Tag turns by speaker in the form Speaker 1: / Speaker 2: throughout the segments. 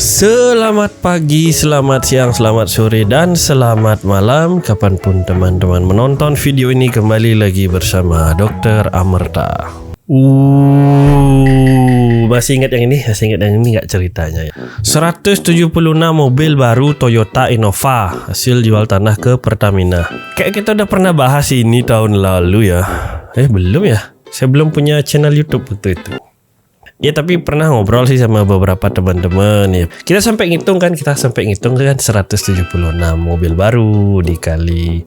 Speaker 1: Selamat pagi, selamat siang, selamat sore, dan selamat malam kapanpun teman-teman menonton video ini. Kembali lagi bersama Dr. Amerta. Masih ingat yang ini? Masih ingat yang ini nggak ceritanya ya? 176 mobil baru Toyota Innova hasil jual tanah ke Pertamina. Kayak kita udah pernah bahas ini tahun lalu ya. Belum ya? Saya belum punya channel YouTube waktu itu. Ya tapi pernah ngobrol sih sama beberapa teman-teman ya. Kita sampai ngitung kan 176 mobil baru dikali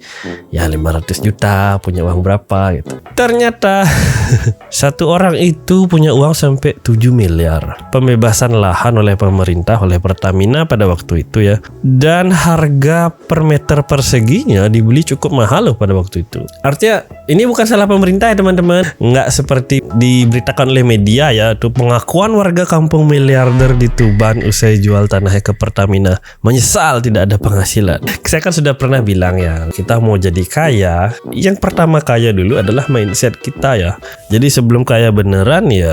Speaker 1: ya 500 juta, punya uang berapa gitu. Ternyata satu orang itu punya uang sampai 7 miliar. Pembebasan lahan oleh pemerintah, oleh Pertamina pada waktu itu ya. Dan harga per meter perseginya dibeli cukup mahal loh pada waktu itu. Artinya ini bukan salah pemerintah ya teman-teman. Nggak seperti diberitakan oleh media ya, tuh pengakuan warga kampung miliarder di Tuban usai jual tanahnya ke Pertamina menyesal tidak ada penghasilan. Saya kan sudah pernah bilang ya, kita mau jadi kaya, yang pertama kaya dulu adalah mindset kita ya. Jadi sebelum kaya beneran ya,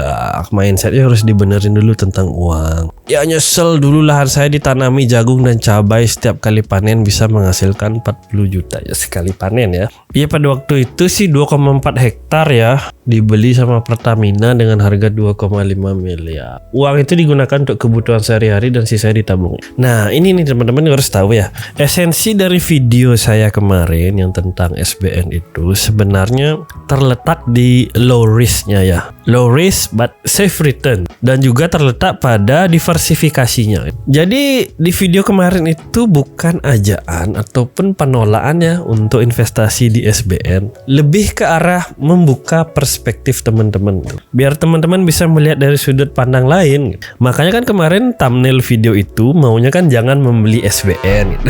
Speaker 1: mindsetnya harus dibenerin dulu tentang uang. Ya nyesel dulu lahan saya ditanami jagung dan cabai, setiap kali panen bisa menghasilkan 40 juta ya sekali panen ya. Iya pada waktu itu sih 2,4 hektar ya dibeli sama Pertamina dengan harga 2,5 miliar. Uang itu digunakan untuk kebutuhan sehari-hari dan sisanya ditabung. Nah ini nih teman-teman harus tahu ya, esensi dari video saya kemarin yang tentang SBN itu sebenarnya terletak di low risk-nya ya. Low risk but safe return, dan juga terletak pada diversifikasinya. Jadi di video kemarin itu bukan ajaan ataupun penolakan ya untuk investasi di SBN, lebih ke arah membuka perspektif teman-teman biar teman-teman bisa melihat dari sudut pandang lain. Makanya kan kemarin thumbnail video itu maunya kan jangan membeli SBN gitu.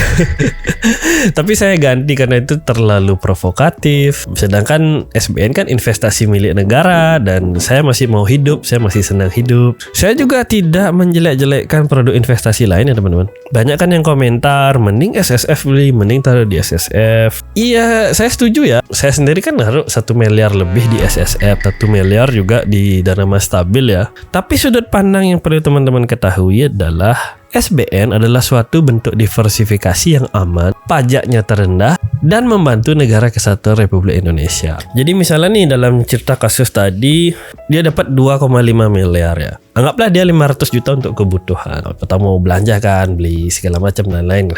Speaker 1: Tapi saya ganti karena itu terlalu provokatif. Sedangkan SBN kan investasi milik negara dan saya masih mau hidup, saya masih senang hidup. Saya juga tidak menjelek-jelekkan produk investasi lain ya teman-teman. Banyak kan yang komentar mending SSF beli, mending taruh di SSF. Iya, saya setuju ya. Saya sendiri kan naruh 1 miliar lebih di SSF, 1 miliar juga di dana mas stabil ya. Tapi sudut pandang yang perlu teman-teman ketahui adalah SBN adalah suatu bentuk diversifikasi yang aman, pajaknya terendah, dan membantu negara kesatuan Republik Indonesia. Jadi misalnya nih dalam cerita kasus tadi, dia dapat 2,5 miliar ya. Anggaplah dia 500 juta untuk kebutuhan. Atau mau belanja kan, beli segala macam dan lain.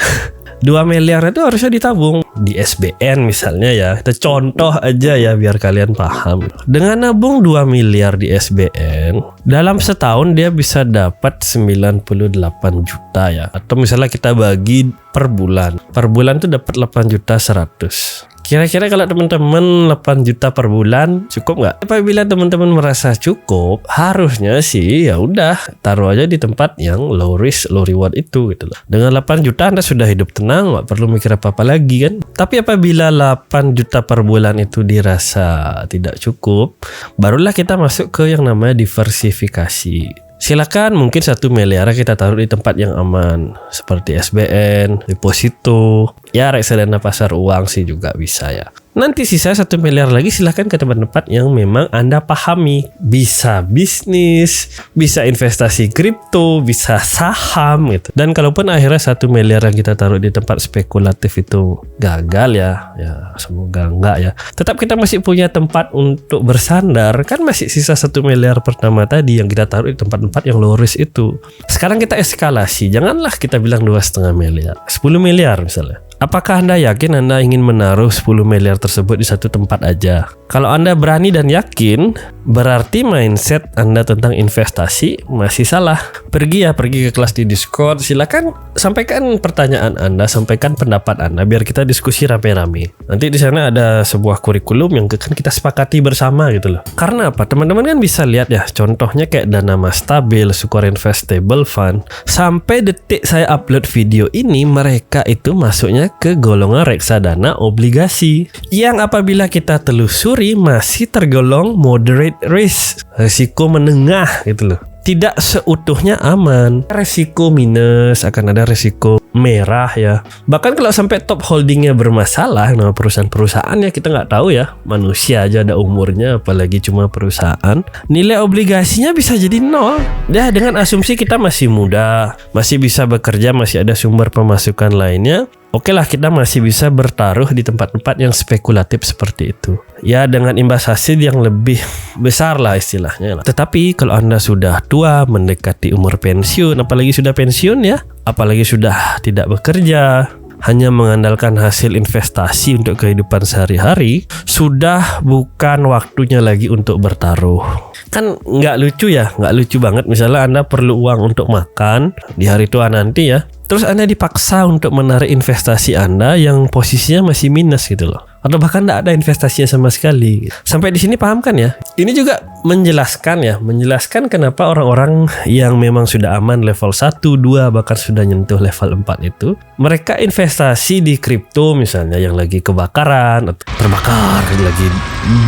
Speaker 1: 2 miliar itu harusnya ditabung di SBN misalnya ya. Kita contoh aja ya biar kalian paham. Dengan nabung 2 miliar di SBN, dalam setahun dia bisa dapat 98 juta ya. Atau misalnya kita bagi per bulan. Per bulan tuh dapat 8 juta 100. Kira-kira kalau teman-teman 8 juta per bulan cukup nggak? Apabila teman-teman merasa cukup, harusnya sih ya udah taruh aja di tempat yang low risk low reward itu gitu loh. Dengan 8 juta Anda sudah hidup tenang, nggak perlu mikir apa-apa lagi kan. Tapi apabila 8 juta per bulan itu dirasa tidak cukup, barulah kita masuk ke yang namanya diversifikasi. Silakan mungkin 1 miliar kita taruh di tempat yang aman seperti SBN, deposito, ya reksadana pasar uang sih juga bisa ya. Nanti sisa 1 miliar lagi silahkan ke tempat-tempat yang memang Anda pahami. Bisa bisnis, bisa investasi kripto, bisa saham gitu. Dan kalaupun akhirnya 1 miliar yang kita taruh di tempat spekulatif itu gagal ya semoga enggak ya. Tetap kita masih punya tempat untuk bersandar. Kan masih sisa 1 miliar pertama tadi yang kita taruh di tempat-tempat yang low risk itu. Sekarang kita eskalasi. Janganlah kita bilang 2,5 miliar. 10 miliar misalnya. Apakah Anda yakin Anda ingin menaruh 10 miliar tersebut di satu tempat aja? Kalau Anda berani dan yakin, berarti mindset Anda tentang investasi masih salah. Pergi ke kelas di Discord, silakan sampaikan pertanyaan Anda, sampaikan pendapat Anda biar kita diskusi rame-rame. Nanti di sana ada sebuah kurikulum yang akan kita sepakati bersama gitu loh. Karena apa? Teman-teman kan bisa lihat ya, contohnya kayak dana mas stabil, Sukor Investable Fund. Sampai detik saya upload video ini, mereka itu masuknya ke golongan reksadana obligasi yang apabila kita telusuri masih tergolong moderate risk, risiko menengah gitu loh. Tidak seutuhnya aman, resiko minus, akan ada resiko merah ya. Bahkan kalau sampai top holdingnya bermasalah, nama perusahaan-perusahaannya kita nggak tahu ya. Manusia aja ada umurnya, apalagi cuma perusahaan. Nilai obligasinya bisa jadi nol. Ya dengan asumsi kita masih muda, masih bisa bekerja, masih ada sumber pemasukan lainnya. Oke lah, kita masih bisa bertaruh di tempat-tempat yang spekulatif seperti itu. Ya dengan imbas hasil yang lebih besar lah istilahnya. Tetapi kalau Anda sudah tua, mendekati umur pensiun, apalagi sudah pensiun ya, apalagi sudah tidak bekerja, hanya mengandalkan hasil investasi untuk kehidupan sehari-hari, sudah bukan waktunya lagi untuk bertaruh. Kan nggak lucu ya, nggak lucu banget misalnya Anda perlu uang untuk makan di hari tua nanti ya, terus Anda dipaksa untuk menarik investasi Anda yang posisinya masih minus gitu loh, atau bahkan tidak ada investasinya sama sekali. Sampai di sini paham kan ya? Ini juga menjelaskan kenapa orang-orang yang memang sudah aman level 1, 2, bahkan sudah nyentuh level 4 itu, mereka investasi di kripto misalnya yang lagi kebakaran atau terbakar, lagi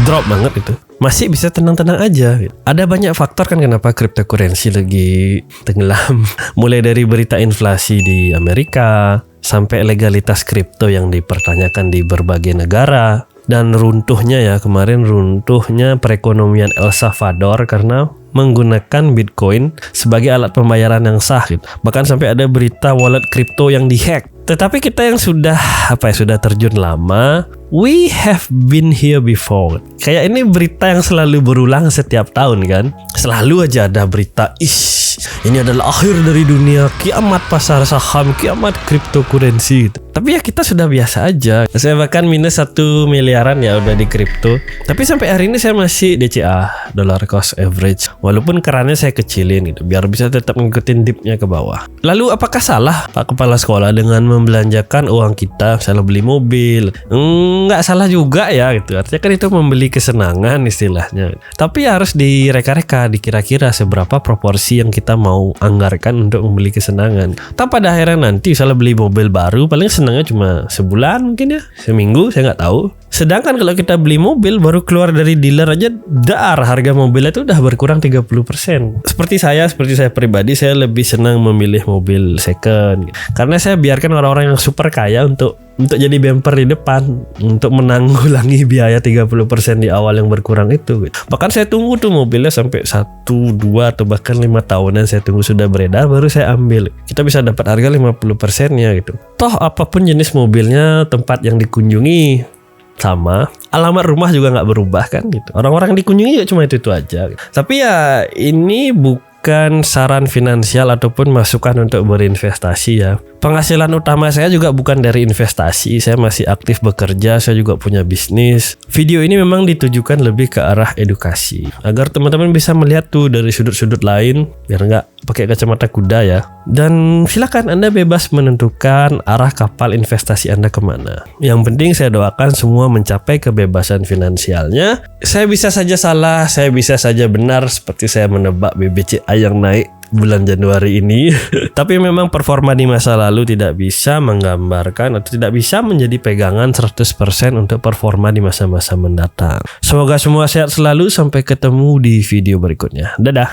Speaker 1: drop banget itu, masih bisa tenang-tenang aja. Ada banyak faktor kan kenapa cryptocurrency lagi tenggelam. Mulai dari berita inflasi di Amerika sampai legalitas kripto yang dipertanyakan di berbagai negara, dan runtuhnya perekonomian El Salvador karena menggunakan Bitcoin sebagai alat pembayaran yang sah gitu. Bahkan sampai ada berita wallet kripto yang dihack. Tetapi kita yang sudah terjun lama, we have been here before. Kayak ini berita yang selalu berulang setiap tahun kan. Selalu aja ada berita, ini adalah akhir dari dunia, kiamat pasar saham, kiamat cryptocurrency gitu. Tapi ya kita sudah biasa aja. Saya bahkan minus 1 miliaran ya udah di kripto. Tapi sampai hari ini saya masih DCA, dollar cost average. Walaupun kerannya saya kecilin gitu, biar bisa tetap ngikutin dipnya ke bawah. Lalu apakah salah Pak Kepala Sekolah dengan membelanjakan uang kita, misalnya beli mobil? Nggak salah juga ya gitu. Artinya kan itu membeli kesenangan istilahnya. Tapi harus direka-reka, dikira-kira seberapa proporsi yang kita mau anggarkan untuk membeli kesenangan. Tapi pada akhirnya nanti misalnya beli mobil baru, paling senangnya cuma sebulan mungkin ya, seminggu, saya nggak tahu. Sedangkan kalau kita beli mobil baru keluar dari dealer aja, harga mobilnya itu udah berkurang 30%. Seperti saya pribadi, saya lebih senang memilih mobil second gitu. Karena saya biarkan orang-orang yang super kaya untuk jadi bumper di depan, untuk menanggulangi biaya 30% di awal yang berkurang itu gitu. Bahkan saya tunggu tuh mobilnya sampai 1, 2 atau bahkan 5 tahunan saya tunggu sudah beredar baru saya ambil. Kita bisa dapat harga 50%-nya gitu. Toh apapun jenis mobilnya, tempat yang dikunjungi sama, alamat rumah juga nggak berubah kan gitu. Orang-orang yang dikunjungi juga cuma itu aja gitu. Tapi ya ini bukan saran finansial ataupun masukan untuk berinvestasi ya. Penghasilan utama saya juga bukan dari investasi. Saya masih aktif bekerja, saya juga punya bisnis. Video ini memang ditujukan lebih ke arah edukasi, agar teman-teman bisa melihat tuh dari sudut-sudut lain, biar nggak pakai kacamata kuda ya. Dan silakan Anda bebas menentukan arah kapal investasi Anda kemana. Yang penting saya doakan semua mencapai kebebasan finansialnya. Saya bisa saja salah, saya bisa saja benar, seperti saya menebak BBCA yang naik bulan Januari ini. Tapi memang performa di masa lalu tidak bisa menggambarkan atau tidak bisa menjadi pegangan 100% untuk performa di masa-masa mendatang. Semoga semua sehat selalu, sampai ketemu di video berikutnya. Dadah.